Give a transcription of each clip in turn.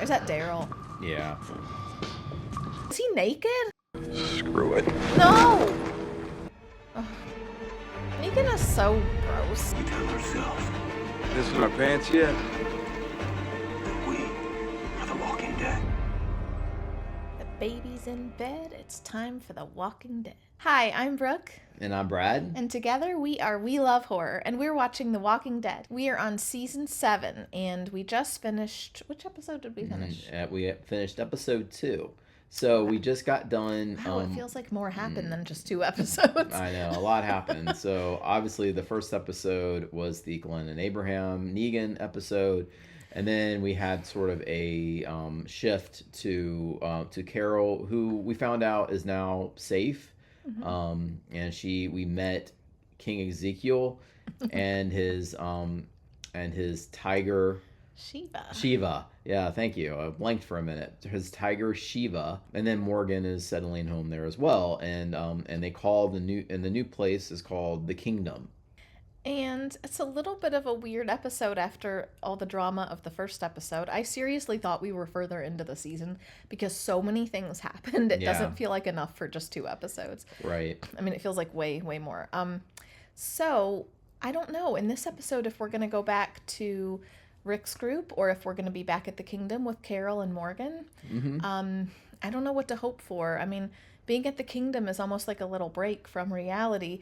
Is that Daryl? Yeah. Is he naked? Screw it. No! Ugh. Negan is so gross. We tell ourselves This is my pants yet? we are the Walking Dead. The baby's in bed. It's time for The Walking Dead. Hi, I'm Brooke. And I'm Brad. And together we love horror, and we're watching The Walking Dead. We are on season 7, and we just finished... Which episode did we finish? We finished episode 2. So we just got done... Wow, it feels like more happened than just 2 episodes. I know, a lot happened. So obviously the first episode was the Glenn and Abraham Negan episode. And then we had sort of a shift to Carol, who we found out is now safe. Mm-hmm. And we met King Ezekiel and his tiger Shiva. Yeah, thank you. I blanked for a minute. His tiger Shiva, and then Morgan is settling home there as well. And they call the new place is called the Kingdom. And it's a little bit of a weird episode after all the drama of the first episode. I seriously thought we were further into the season because so many things happened. It doesn't feel like enough for just 2 episodes. Right. I mean, it feels like way, way more. So I don't know in this episode if we're going to go back to Rick's group or if we're going to be back at the Kingdom with Carol and Morgan. Mm-hmm. I don't know what to hope for. I mean, being at the Kingdom is almost like a little break from reality.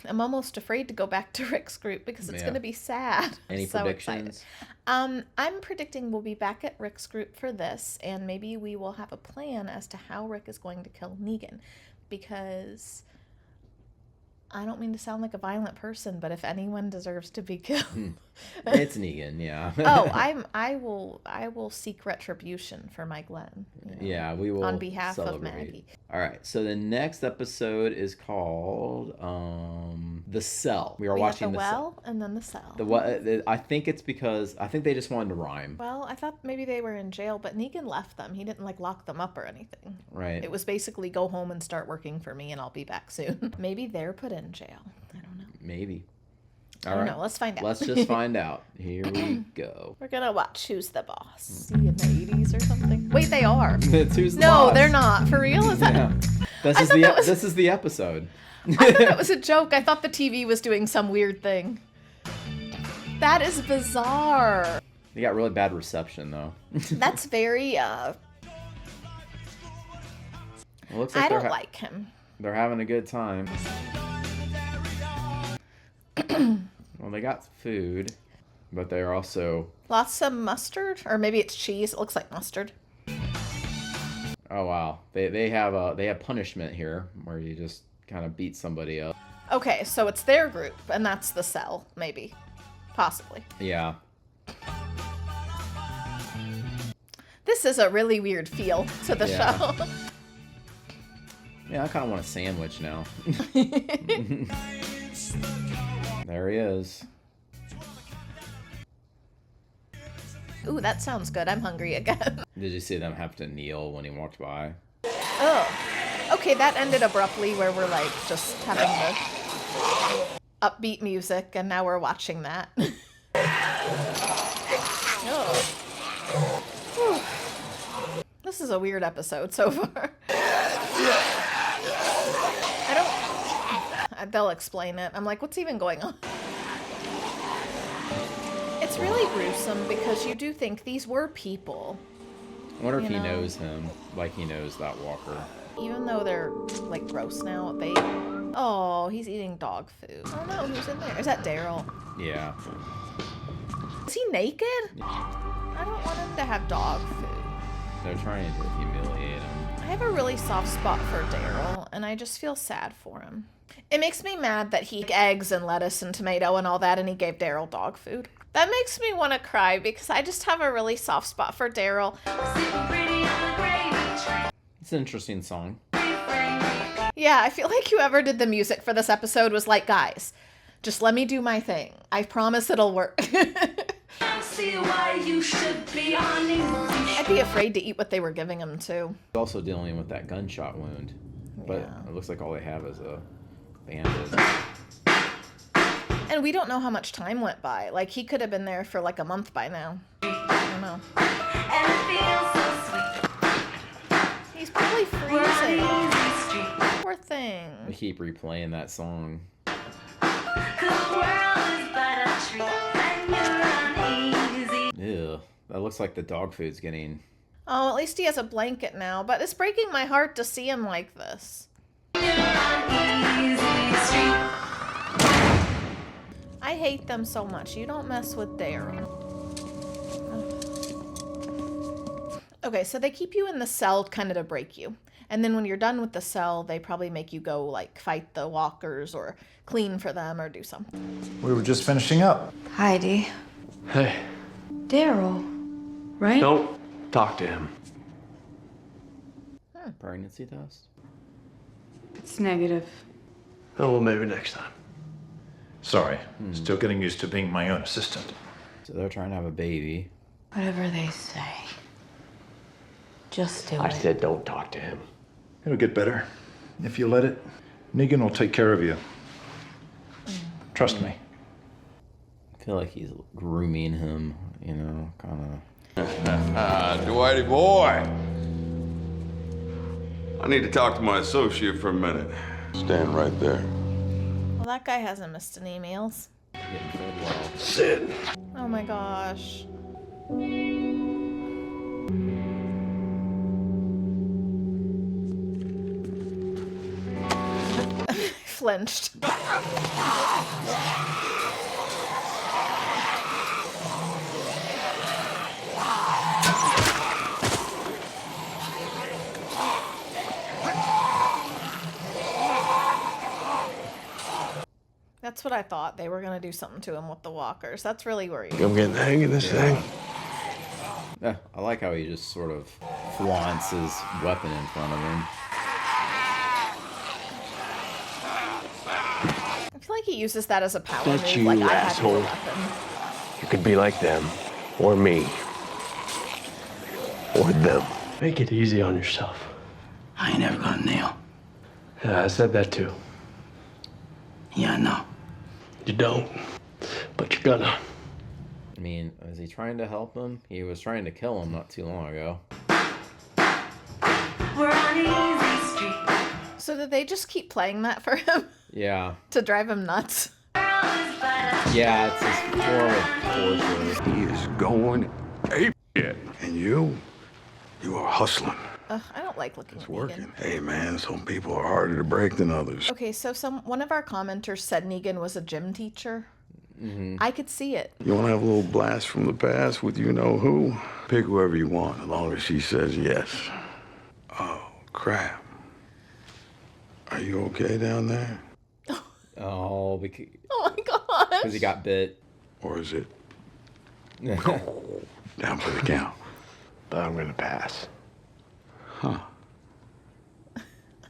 I'm almost afraid to go back to Rick's group because it's going to be sad. Any predictions? I'm predicting we'll be back at Rick's group for this, and maybe we will have a plan as to how Rick is going to kill Negan, because I don't mean to sound like a violent person, but if anyone deserves to be killed, it's Negan. Yeah. I will seek retribution for my Glenn. Yeah, we will on behalf celebrate. of Maggie. All right, so the next episode is called The Cell. We are watching The Cell. Well and then The Cell. I think it's because I think they just wanted to rhyme. Well, I thought maybe they were in jail, but Negan left them. He didn't lock them up or anything. Right. It was basically go home and start working for me and I'll be back soon. Maybe they're put in jail. I don't know. Maybe. I don't know. Let's find out. Let's just find out. Here we go. We're gonna watch Who's the Boss. See in the 80s or something. Wait, they are. It's Who's the No, Boss. they're not. For real? Is that? Yeah. This is the episode. I thought that was a joke. I thought the TV was doing some weird thing. That is bizarre. They got really bad reception though. That's very It looks like I don't like him. They're having a good time. Well, they got food, but they're also... Lots of mustard? Or maybe it's cheese. It looks like mustard. Oh, wow. They have punishment here, where you just kind of beat somebody up. Okay, so it's their group, and that's the cell, maybe. Possibly. Yeah. This is a really weird feel to the show. Yeah, I kind of want a sandwich now. There he is. Ooh, that sounds good. I'm hungry again. Did you see them have to kneel when he walked by? Oh. Okay, that ended abruptly where we're like just having the upbeat music and now we're watching that. Oh. This is a weird episode so far. They'll explain it. I'm like, what's even going on? It's really gruesome because you do think these were people. I wonder if he knows him, like he knows that walker. Even though they're like gross now, Oh, he's eating dog food. Oh no, who's in there? Is that Daryl? Yeah. Is he naked? I don't want him to have dog food. They're trying to humiliate him. I have a really soft spot for Daryl, and I just feel sad for him. It makes me mad that he ate eggs and lettuce and tomato and all that, and he gave Daryl dog food. That makes me want to cry because I just have a really soft spot for Daryl. It's an interesting song. Yeah, I feel like whoever did the music for this episode was like, guys, just let me do my thing. I promise it'll work. I'd be afraid to eat what they were giving him, too. He's also dealing with that gunshot wound. But it looks like all they have is a bandage. And we don't know how much time went by. Like, he could have been there for like a month by now. I don't know. really freezing. Poor thing. We keep replaying that song. Ew, that looks like the dog food's getting... Oh, at least he has a blanket now, but it's breaking my heart to see him like this. I hate them so much. You don't mess with Daryl. Okay, so they keep you in the cell kind of to break you. And then when you're done with the cell, they probably make you go, like, fight the walkers or clean for them or do something. We were just finishing up. Heidi. Hey, Daryl, right? don't talk to him. Pregnancy test? It's negative. Oh, well, maybe next time. Sorry, still getting used to being my own assistant. So they're trying to have a baby. Whatever they say. Just do I it. said don't talk to him. It'll get better. If you let it, Negan will take care of you. Trust me. I feel like he's grooming him, you know, kind of... Dwighty boy. I need to talk to my associate for a minute. Stand right there. Well, that guy hasn't missed any emails. Getting fed well. Sit. Oh my gosh. Flinched. That's what I thought. They were going to do something to him with the walkers. That's really worrying. I'm getting the hang of this thing. Yeah, I like how he just sort of flaunts his weapon in front of him. I feel like he uses that as a power That's move. you, Like, I asshole. have the weapon. You could be like them, or me, or them. Make it easy on yourself. I ain't never gonna nail. Yeah, I said that too. Yeah, I know. You don't, but you're gonna. I mean, is he trying to help him? He was trying to kill him not too long ago. We're on easy street. So did they just keep playing that for him Yeah. to drive him nuts? Yeah, it's his form of torture. He is going apeshit. And you are hustling. Ugh, I don't like looking at Negan. Hey man, some people are harder to break than others. Okay, so one of our commenters said Negan was a gym teacher. I could see it. You wanna have a little blast from the past with you know who? Pick whoever you want, as long as she says yes. Oh, crap. Are you okay down there? Oh, because Oh my gosh. he got bit. Or is it down for the count? But I'm gonna pass.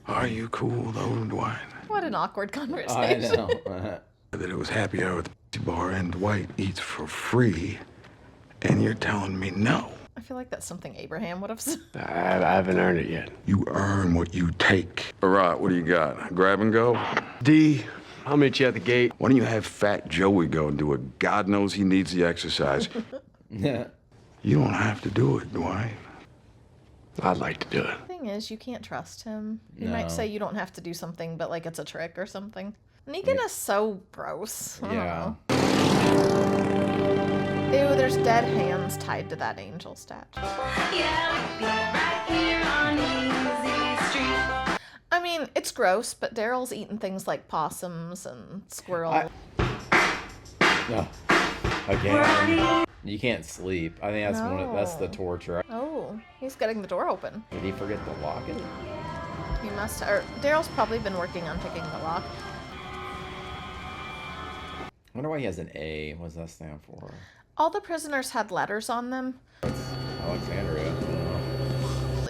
Are you cool though, Dwight? What an awkward I conversation. know. That it was happy hour at the bar and Dwight eats for free, and you're telling me no. I feel like that's something Abraham would have said. I haven't earned it yet. You earn what you take. All right, what do you got? Grab and go? D, I'll meet you at the gate. Why don't you have Fat Joey go and do it? God knows he needs the exercise. Yeah. You don't have to do it, Dwight. I'd like to do it. The thing is, you can't trust him. He No. might say you don't have to do something, but like it's a trick or something. Negan is so gross. I don't Yeah. know. Ew, there's dead hands tied to that angel statue. Yeah, we'd be right here on easy street. I mean, it's gross, but Daryl's eating things like possums and squirrel. No. Again. You can't sleep. I think that's the No. torture. Oh, he's getting the door open. Did he forget to lock it? He must. Or Daryl's probably been working on picking the lock. I wonder why he has an A. What does that stand for? All the prisoners had letters on them. It's Alexandria.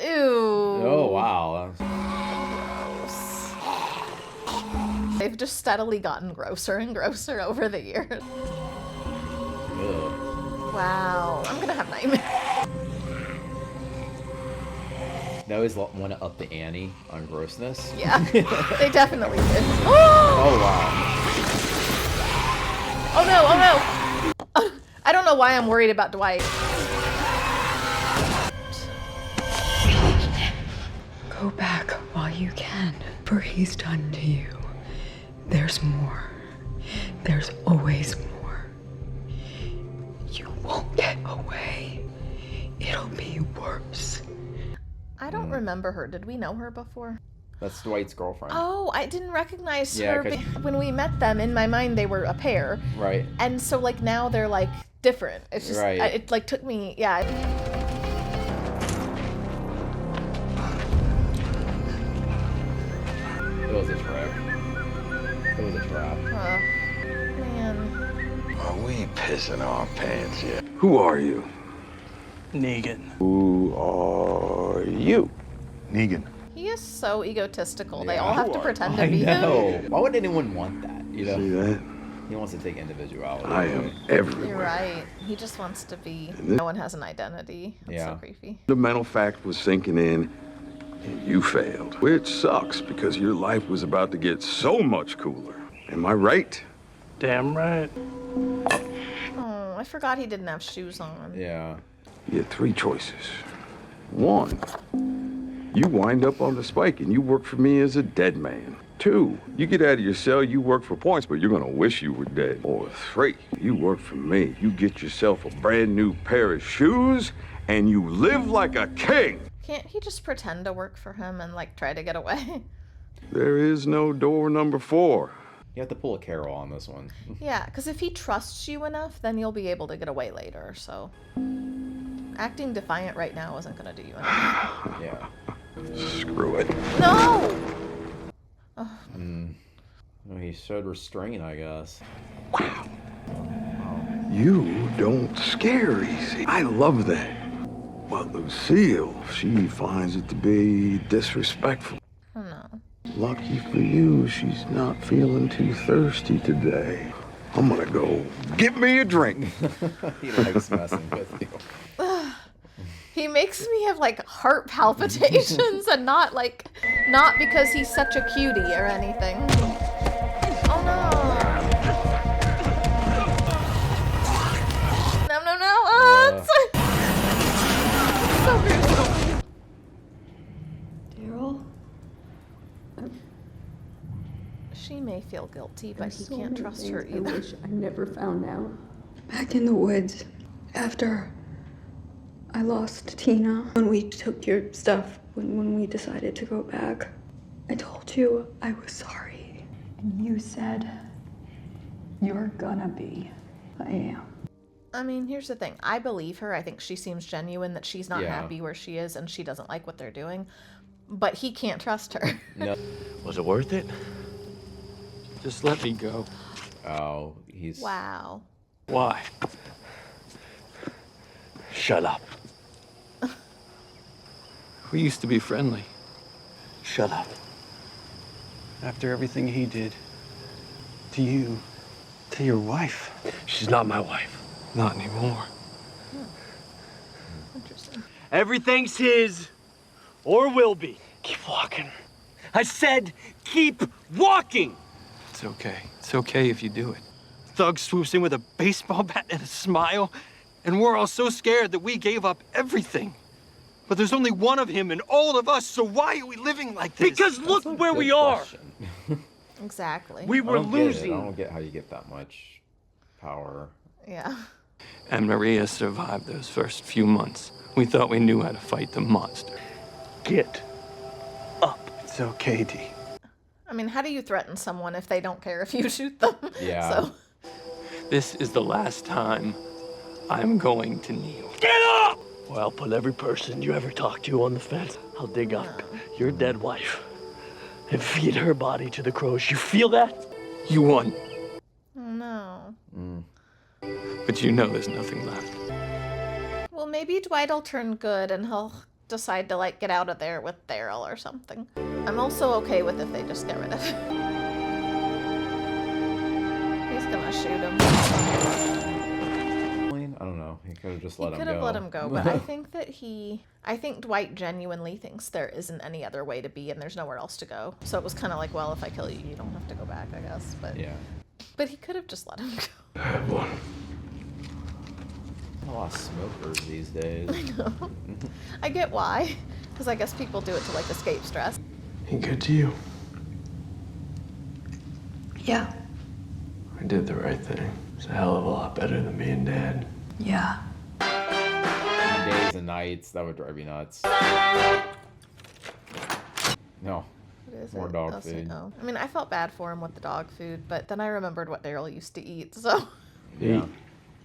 Ew. Oh, wow. They've just steadily gotten grosser and grosser over the years. Ugh. Wow. I'm gonna have nightmares. They always want to up the ante on grossness. Yeah, they definitely did. Oh, wow. Oh no, oh no! I don't know why I'm worried about Go back. you can. For he's done to you. There's more. There's always more. You won't get away. It'll be worse. I don't remember her. Did we know her before? That's Dwight's girlfriend. Oh, I didn't recognize Yeah, her. 'cause- When we met them, in my mind, they were a pair. Right. And so, like, now they're, like, different. It's just, Right. it, like, took me, yeah. It was a trap. It was a trap. Man. Oh, we ain't pissing our pants yet. Who are you? Negan. Who are you? Negan. He is so egotistical. They Yeah. all have to pretend to be him. know. Why would anyone want that? You know, See that? he wants to take individuality. I am everywhere. You're right. He just wants to be. No one has an identity. That's so Yeah. creepy. The mental fact was sinking in, and you failed. Which sucks because your life was about to get so much cooler. Am I right? Damn right. Oh, I forgot he didn't have shoes on. Yeah. You had three choices. One, you wind up on the spike and you work for me as a dead man. Two, you get out of your cell, you work for points, but you're gonna wish you were dead. Or three, you work for me, you get yourself a brand new pair of shoes, and you live like a king. Can't he just pretend to work for him and, like, try to get away? There is no door number 4. You have to pull a Carol on this one. Yeah, because if he trusts you enough, then you'll be able to get away later, so. Acting defiant right now isn't going to do you anything. Yeah. Screw it. No! Well, he showed restraint, I guess. You don't scare easy. I love that. But Lucille, she finds it to be disrespectful. Oh, no. Lucky for you, she's not feeling too thirsty today. I'm gonna go get me a drink. He likes messing with you. He makes me have, like, heart palpitations and not because he's such a cutie or anything. Oh, no. No. Oh, it's so gruesome. Daryl? She may feel guilty, but he There's so can't many trust her things I either. wish I never found out. Back in the woods, after I lost Tina, when we took your stuff, when we decided to go back, I told you I was sorry. And you said, you're gonna be. I am. I mean, here's the thing. I believe her. I think she seems genuine that she's not Yeah. happy where she is and she doesn't like what they're doing. But he can't trust her. No. Was it worth it? Just let me go. Oh, he's. Wow. Why? Shut up. We used to be friendly. Shut up. After everything he did. To you. To your wife. She's not my wife. Not anymore. Interesting. Everything's his, or will be. Keep walking. I said, keep walking! It's okay. It's okay if you do it. Thug swoops in with a baseball bat and a smile, and we're all so scared that we gave up everything. But there's only one of him and all of us, so why are we living like this? Because look That's a where good we are. question. Exactly. We I were don't get it. losing. I don't get how you get that much power. Yeah. And Maria survived those first few months. We thought we knew how to fight the monster. Get up. It's okay, Dee. I mean, how do you threaten someone if they don't care if you shoot them? Yeah. So, This is the last time I'm going to kneel. Get up! Or I'll put every person you ever talk to on the fence. I'll dig up your dead wife and feed her body to the crows. You feel that? You won, oh no. but you know there's nothing left. Well, maybe Dwight will turn good and he'll decide to, like, get out of there with Daryl or something. I'm also okay with if they just get rid of him. He's gonna shoot him. I don't know. He could have just He let him could go. have let him go, but I think I think Dwight genuinely thinks there isn't any other way to be and there's nowhere else to go. So it was kind of like, well, if I kill you, you don't have to go back, I guess. But Yeah. But he could have just let him go. Have one. A lot of smokers these days. I get why, because I guess people do it to, like, escape stress. He good to you? Yeah. I did the right thing. It's a hell of a lot better than being dead. Yeah. Days and nights, that would drive you nuts. No. What is More it? dog Oh, food. oh. I mean, I felt bad for him with the dog food, but then I remembered what Daryl used to eat, so. Hey,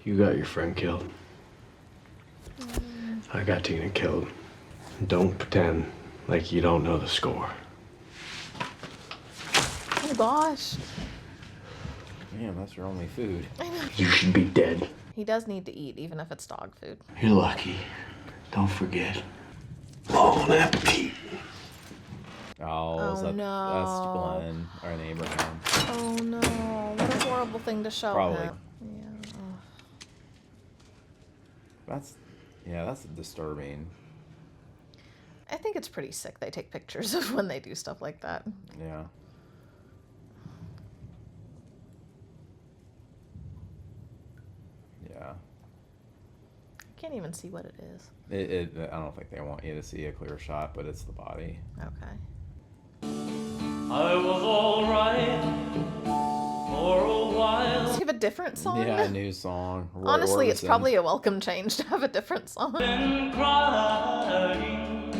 you got your friend killed. I got Tina killed. Don't pretend like you don't know the score. Oh gosh. Man, that's your only food. You should be dead. He does need to eat, even if it's dog food. You're lucky. Don't forget. Bon appetit. Oh, Oh, that's no. Glenn or an Abraham. Oh no, what a horrible thing to show Probably. him. Yeah. That's disturbing. I think it's pretty sick they take pictures of when they do stuff like that. Yeah. Yeah. Can't even see what it is. I don't think they want you to see a clear shot, but it's the body. Okay. I was alright for a while. Does he have a different song? Yeah, a new song. Roy Honestly, it's Orbison. probably a welcome change to have a different song. Been crying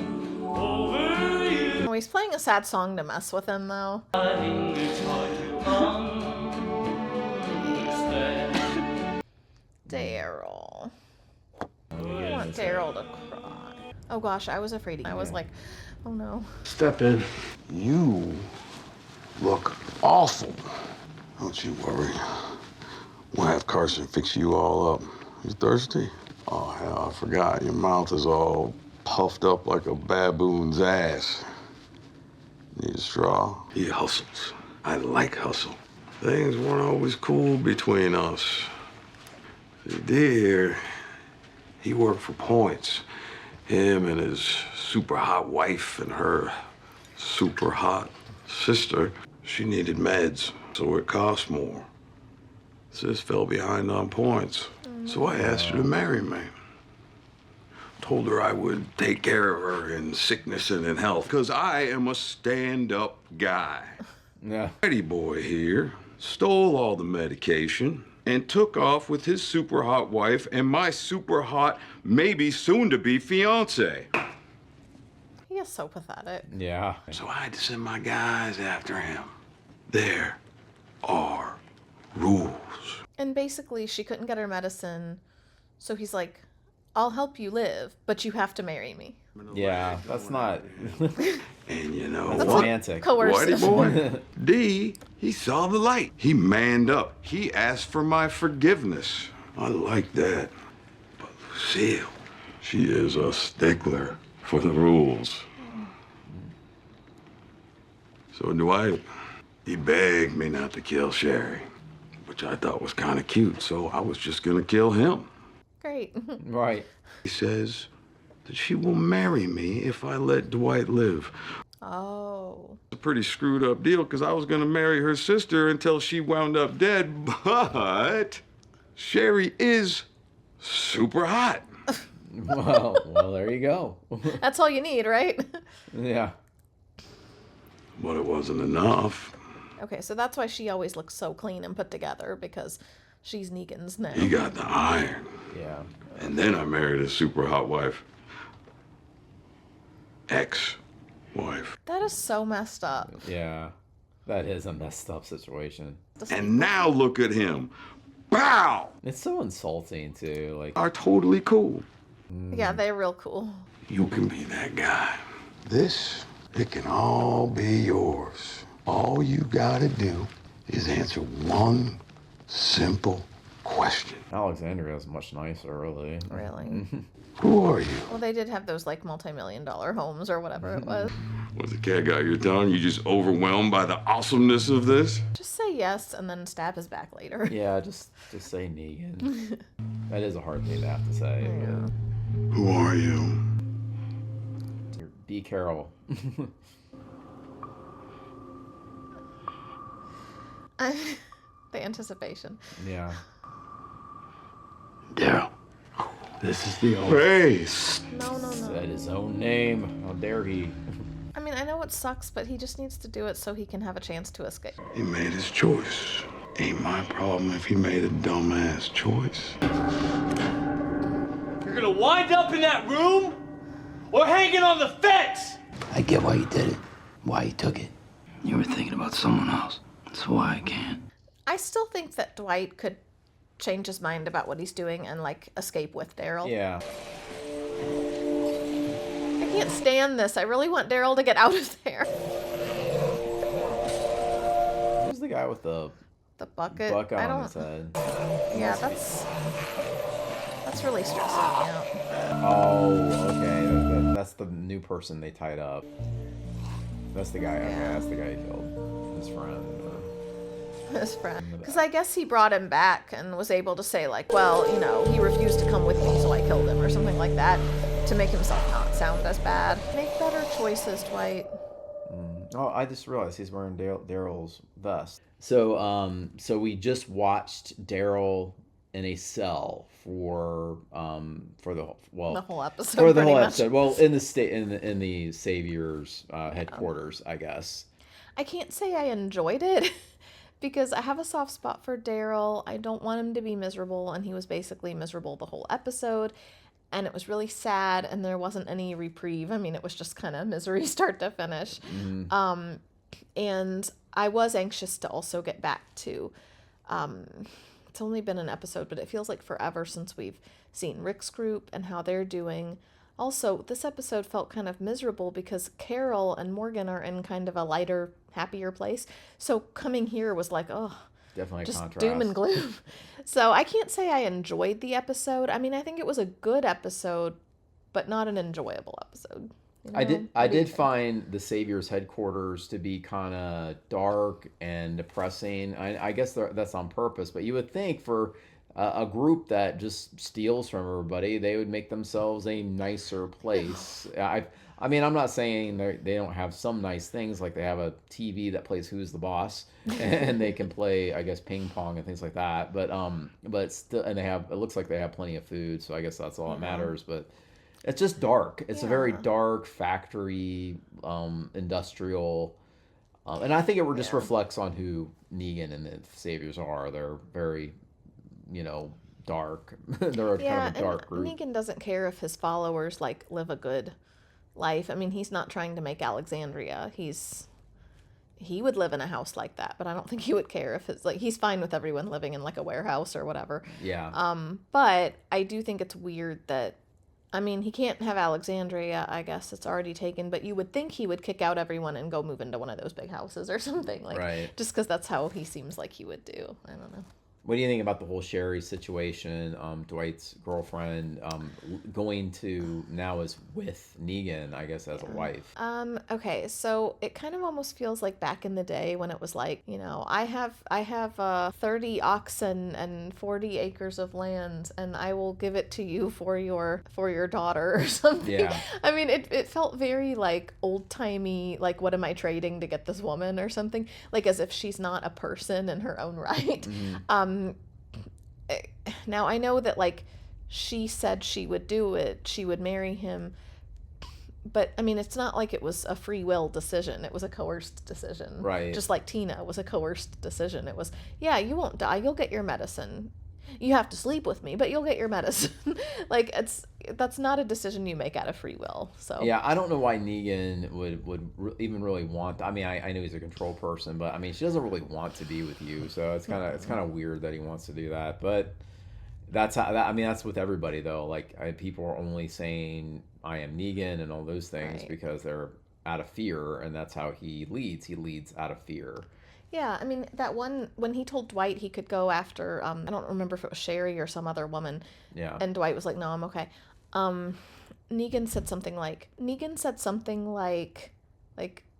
over you. Oh, he's playing a sad song to mess with him, though. It's hard to understand. Daryl. I want Daryl to cry. Oh gosh, I was afraid. I was like, oh no. Step in. You look awful. Don't you worry. We'll have Carson fix you all up. You thirsty? Oh, hell, I forgot. Your mouth is all puffed up like a baboon's ass. Need a straw? He hustles. I like hustle. Things weren't always cool between us. There, he worked for points. Him and his super hot wife and her super hot sister. She needed meds, so it cost more. Sis fell behind on points, so I asked her to marry me. Told her I would take care of her in sickness and in health, because I am a stand-up guy. Yeah. Eddie boy here stole all the medication and took off with his super hot wife and my super hot, maybe soon-to-be fiance. He is so pathetic. Yeah. So I had to send my guys after him. There are rules. And basically, she couldn't get her medicine, so he's like, I'll help you live, but you have to marry me. Yeah, that's not. And you know That's what? romantic. Coercive. Whitey boy, D, he saw the light. He manned up. He asked for my forgiveness. I like that. But Lucille, she is a stickler for the rules. So Dwight, he begged me not to kill Sherry, which I thought was kind of cute, so I was just gonna kill him. Great. Right. He says that she will marry me if I let Dwight live. Oh. It's a pretty screwed up deal because I was going to marry her sister until she wound up dead, but Sherry is super hot. Well, there you go. That's all you need, right? Yeah. But it wasn't enough. Okay, so that's why she always looks so clean and put together, because she's Negan's now. He got the iron. Yeah. And then I married his super hot wife. Ex-wife. That is so messed up. Yeah. That is a messed up situation. And now look at him. Pow! It's so insulting too. Like, Are totally cool. Yeah, they're real cool. You can be that guy. This, it can all be yours. All you gotta do is answer one simple question. Alexandria is much nicer, really. Really. Who are you? Well, they did have those like multi-million-dollar homes or whatever it was. Was the cat got your tongue? You just overwhelmed by the awesomeness of this? Just say yes and then stab his back later. Yeah, just say Negan. That is a hard thing to have to say. Yeah. Who are you? Be Carol. The anticipation. Yeah. Daryl. This is the old. Hey, No, no, no. Said his own name. How dare he? I mean, I know it sucks, but he just needs to do it so he can have a chance to escape. He made his choice. Ain't my problem if he made a dumbass choice. You're gonna wind up in that room or hanging on the fence! I get why you did it, why you took it. You were thinking about someone else. That's why I can't. I still think that Dwight could change his mind about what he's doing and, like, escape with Daryl. Yeah. I can't stand this. I really want Daryl to get out of there. Who's the guy with the bucket? on his head? Yeah, that's really stressing me out. Oh, okay. That's the new person they tied up. That's the guy. Okay, that's the guy he killed. His friend. His friend. Because I guess he brought him back and was able to say, like, well, you know, he refused to come with me, so I killed him, or something like that, to make himself not sound as bad. Make better choices, Dwight. Oh, I just realized he's wearing Daryl's vest. So, so we just watched Daryl in a cell for the whole episode. For the whole much. episode. Well, in the Savior's headquarters, I guess. I can't say I enjoyed it because I have a soft spot for Daryl. I don't want him to be miserable, and he was basically miserable the whole episode. And it was really sad, and there wasn't any reprieve. I mean, it was just kind of misery start to finish. Mm-hmm. And I was anxious to also get back to, it's only been an episode, but it feels like forever since we've seen Rick's group and how they're doing. Also, this episode felt kind of miserable because Carol and Morgan are in kind of a lighter, happier place. So coming here was like, oh, definitely just contrast. doom and gloom. So I can't say I enjoyed the episode. I mean, I think it was a good episode, but not an enjoyable episode. You know? I did find the Savior's headquarters to be kind of dark and depressing. I guess that's on purpose, but you would think for a group that just steals from everybody, they would make themselves a nicer place. I mean, I'm not saying they don't have some nice things, like they have a TV that plays Who's the Boss, and they can play, I guess, ping pong and things like that. But still, and it looks like they have plenty of food, so I guess that's all that matters. But it's just dark. It's a very dark factory, industrial, and I think it just reflects on who Negan and the Saviors are. They're very, dark. They're kind of a dark group. Negan doesn't care if his followers like live a good life. I mean, he's not trying to make Alexandria. He would live in a house like that, but I don't think he would care if it's like he's fine with everyone living in like a warehouse or whatever. Yeah. But I do think it's weird that, I mean, he can't have Alexandria, I guess it's already taken, but you would think he would kick out everyone and go move into one of those big houses or something, like, right. Just because that's how he seems like he would do. I don't know. What do you think about the whole Sherry situation? Dwight's girlfriend going to now is with Negan, I guess, as a wife. Okay, so it kind of almost feels like back in the day when it was like, I have 30 oxen and 40 acres of land, and I will give it to you for your daughter or something. Yeah. I mean, it felt very like old timey, like what am I trading to get this woman or something, like as if she's not a person in her own right. Mm-hmm. Now I know that like she said she would do it, she would marry him, but I mean it's not like it was a free will decision, it was a coerced decision. Right. Just like Tina was a coerced decision. It was, yeah, you won't die, you'll get your medicine. You have to sleep with me, but you'll get your medicine. Like that's not a decision you make out of free will. So yeah, I don't know why Negan would even really want. I mean, I know he's a control person, but I mean, she doesn't really want to be with you. So it's kind of weird that he wants to do that. But that's how. I mean, that's with everybody though. Like people are only saying I am Negan and all those things because they're out of fear, and that's how he leads. He leads out of fear. Yeah, I mean, that one, when he told Dwight he could go after, I don't remember if it was Sherry or some other woman. Yeah. And Dwight was like, no, I'm okay. Negan said something like,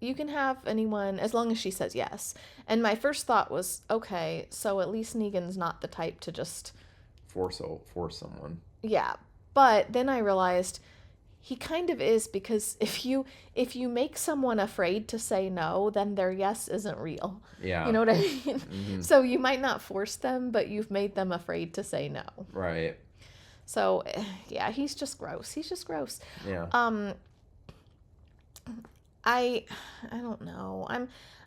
you can have anyone as long as she says yes. And my first thought was, okay, so at least Negan's not the type to just... Force someone. Yeah. But then I realized... He kind of is, because if you make someone afraid to say no, then their yes isn't real. Yeah. You know what I mean? Mm-hmm. So you might not force them, but you've made them afraid to say no. Right. So, yeah, he's just gross. Yeah. I don't know.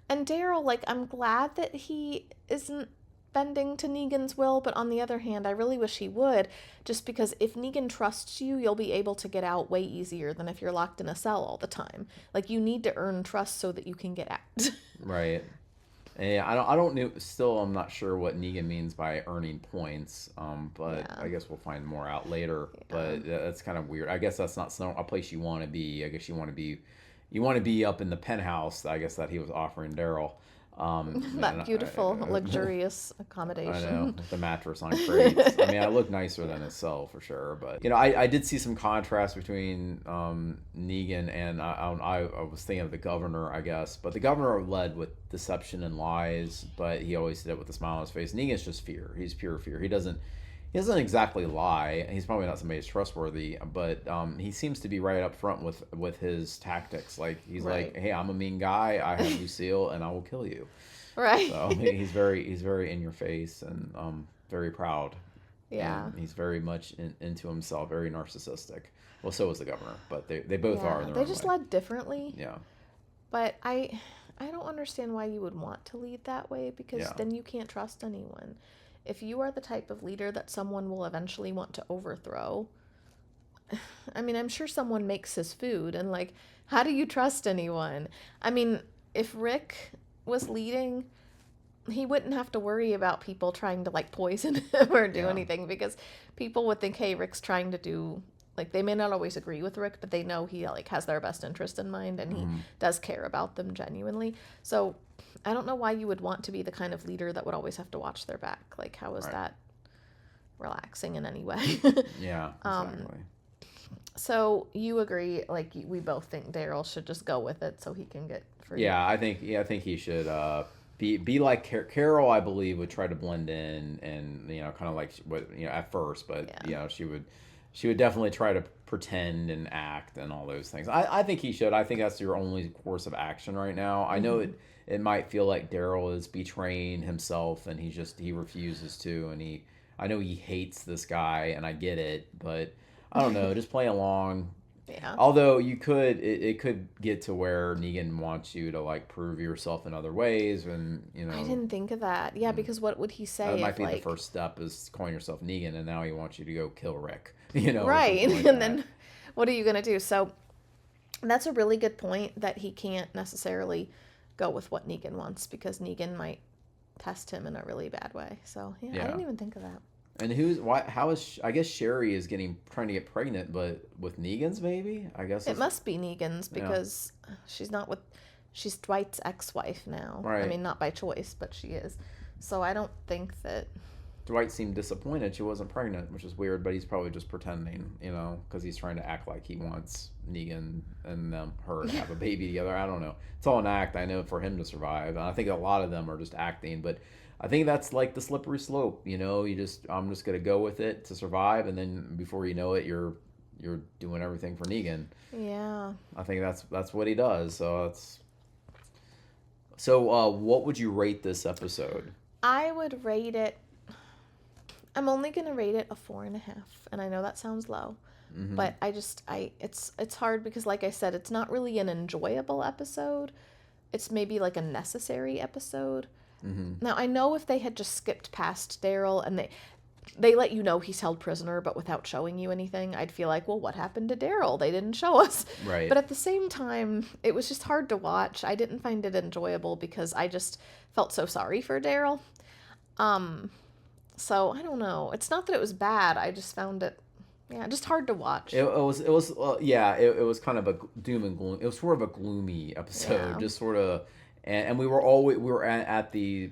And Daryl, like, I'm glad that he isn't bending to Negan's will, but on the other hand, I really wish he would, just because if Negan trusts you, you'll be able to get out way easier than if you're locked in a cell all the time. Like, you need to earn trust so that you can get out. Right. And I don't know. Still, I'm not sure what Negan means by earning points. But Yeah. I guess we'll find more out later. Yeah. But that's kind of weird. I guess that's not a place you want to be. I guess you want to be up in the penthouse. I guess that he was offering Daryl. That beautiful, luxurious I accommodation. know, with the mattress on crates. I mean, I look nicer than his cell for sure, but I did see some contrast between Negan and I was thinking of the governor, I guess, but the governor led with deception and lies, but he always did it with a smile on his face. Negan's just fear. He's pure fear. He doesn't exactly lie. He's probably not somebody who's trustworthy, but he seems to be right up front with his tactics. Like he's like, hey, I'm a mean guy. I have Lucille, and I will kill you. Right. So he's very in your face and very proud. Yeah. And he's very much into himself, very narcissistic. Well, so is the governor, but they both are in their They own just way. led differently. Yeah. But I don't understand why you would want to lead that way, because Yeah. then you can't trust anyone. If you are the type of leader that someone will eventually want to overthrow, I mean, I'm sure someone makes his food, and like, how do you trust anyone? I mean, if Rick was leading, he wouldn't have to worry about people trying to like poison him or do Yeah. anything, because people would think, hey, Rick's trying to do, like, they may not always agree with Rick, but they know he like has their best interest in mind, and he does care about them genuinely. So I don't know why you would want to be the kind of leader that would always have to watch their back. Like, how is Right. that relaxing in any way? Yeah, exactly. So you agree, like, we both think Daryl should just go with it so he can get free. Yeah, I think he should be like Carol. I believe would try to blend in and kind of like what at first, but she would definitely try to pretend and act and all those things. I think he should. I think that's your only course of action right now. I know it might feel like Daryl is betraying himself and he refuses to, and I know he hates this guy, and I get it, but I don't know, just play along. Yeah. Although it could get to where Negan wants you to like prove yourself in other ways, and I didn't think of that. Yeah, because what would he say? that might if, be like... the first step, is calling yourself Negan, and now he wants you to go kill Rick. Or right. something like And that. then what are you going to do? So that's a really good point, that he can't necessarily go with what Negan wants, because Negan might test him in a really bad way. So yeah. I didn't even think of that. And how is I guess Sherry is trying to get pregnant, but with Negan's baby? I guess It must be Negan's, because she's Dwight's ex-wife now. Right. I mean, not by choice, but she is. So I don't think that... Dwight seemed disappointed she wasn't pregnant, which is weird, but he's probably just pretending, because he's trying to act like he wants Negan and her to have a baby together. I don't know. It's all an act, I know, for him to survive. And I think a lot of them are just acting, but I think that's like the slippery slope, I'm just going to go with it to survive, and then before you know it, you're doing everything for Negan. Yeah. I think that's what he does. So what would you rate this episode? I would rate it... I'm only going to rate it a 4.5, and I know that sounds low, but it's hard because, like I said, it's not really an enjoyable episode. It's maybe like a necessary episode. Now, I know if they had just skipped past Daryl and they let you know he's held prisoner, but without showing you anything, I'd feel like, well, what happened to Daryl? They didn't show us. Right. But at the same time, it was just hard to watch. I didn't find it enjoyable because I just felt so sorry for Daryl. So I don't know. It's not that it was bad. I just found it, just hard to watch. It was kind of a doom and gloom. It was sort of a gloomy episode, Yeah. just sort of, and we were at the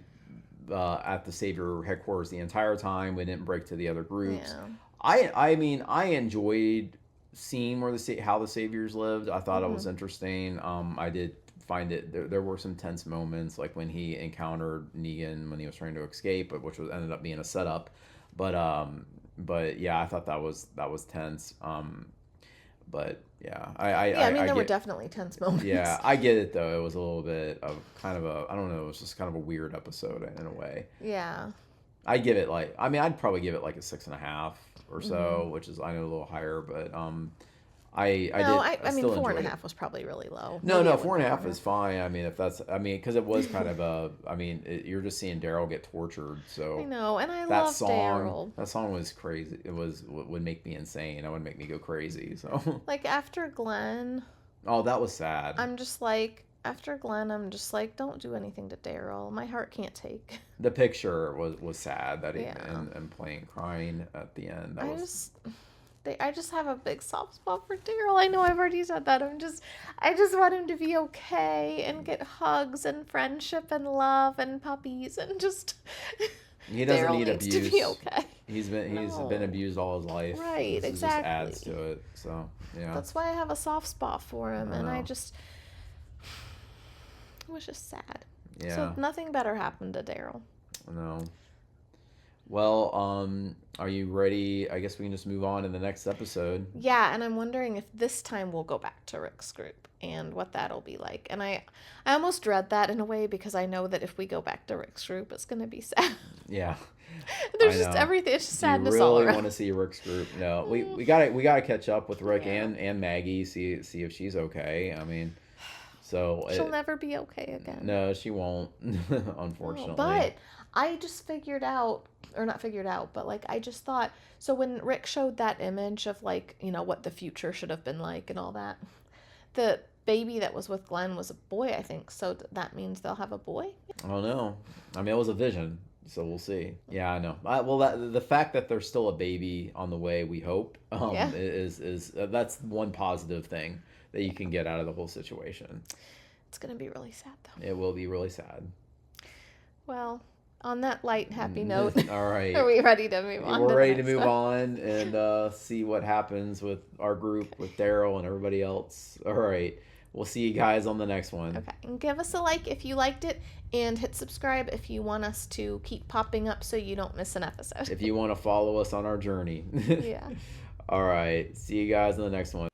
Savior headquarters the entire time. We didn't break to the other groups. Yeah. I mean, I enjoyed seeing how the Saviors lived. I thought it was interesting. I did find it there were some tense moments, like when he encountered Negan when he was trying to escape, which ended up being a setup. But yeah, I thought that was tense. But yeah, I mean, there were definitely tense moments. Yeah, I get it though. It was a little bit of kind of I don't know. It was just kind of a weird episode in a way. Yeah. I'd probably give it like a 6.5 or so, which is, I know, a little higher, but I mean, still 4.5 enjoyed it. was probably really low. No, Maybe no, it would be 4.5 more. is fine. I mean, because it was kind of you're just seeing Daryl get tortured. So I know, and I that love Daryl. that song was crazy. It would make me insane. It would make me go crazy. So Like after Glenn, oh, that was sad. after Glenn, I'm just like, don't do anything to Daryl. My heart can't take. The picture was sad that he Yeah. and playing crying at the end. That was I just have a big soft spot for Daryl. I know I've already said that. I just want him to be okay and get hugs and friendship and love and puppies and just. he doesn't Daryl need needs abuse. to be okay. He's been No. abused all his life. Right, This exactly. just adds to it. So yeah. That's why I have a soft spot for him, and I know. just. It was just sad. Yeah. So nothing better happened to Daryl. No. Well, are you ready? I guess we can just move on to the next episode. Yeah, and I'm wondering if this time we'll go back to Rick's group and what that'll be like. And I almost dread that in a way because I know that if we go back to Rick's group, it's going to be sad. Yeah. There's I just know. everything. It's just sadness you all really around. want to see Rick's group? No, we gotta catch up with Rick Yeah. and Maggie. See if she's okay. I mean, so She'll never be okay again. No, she won't. Unfortunately. But I just figured out, or not figured out, but like I just thought, so when Rick showed that image of like, you know, what the future should have been like and all that, the baby that was with Glenn was a boy, I think. So that means they'll have a boy? I don't know. I mean, it was a vision, so we'll see. Yeah, I know. Well, the fact that there's still a baby on the way, we hope, Yeah. is that's one positive thing that you can get out of the whole situation. It's going to be really sad though. It will be really sad. Well, on that light, happy note, All right. are we ready to move on? We're the ready to next move one? on and see what happens with our group, with Daryl and everybody else. All right. We'll see you guys on the next one. Okay, and give us a like if you liked it, and hit subscribe if you want us to keep popping up so you don't miss an episode. If you want to follow us on our journey. Yeah. All right. See you guys in the next one.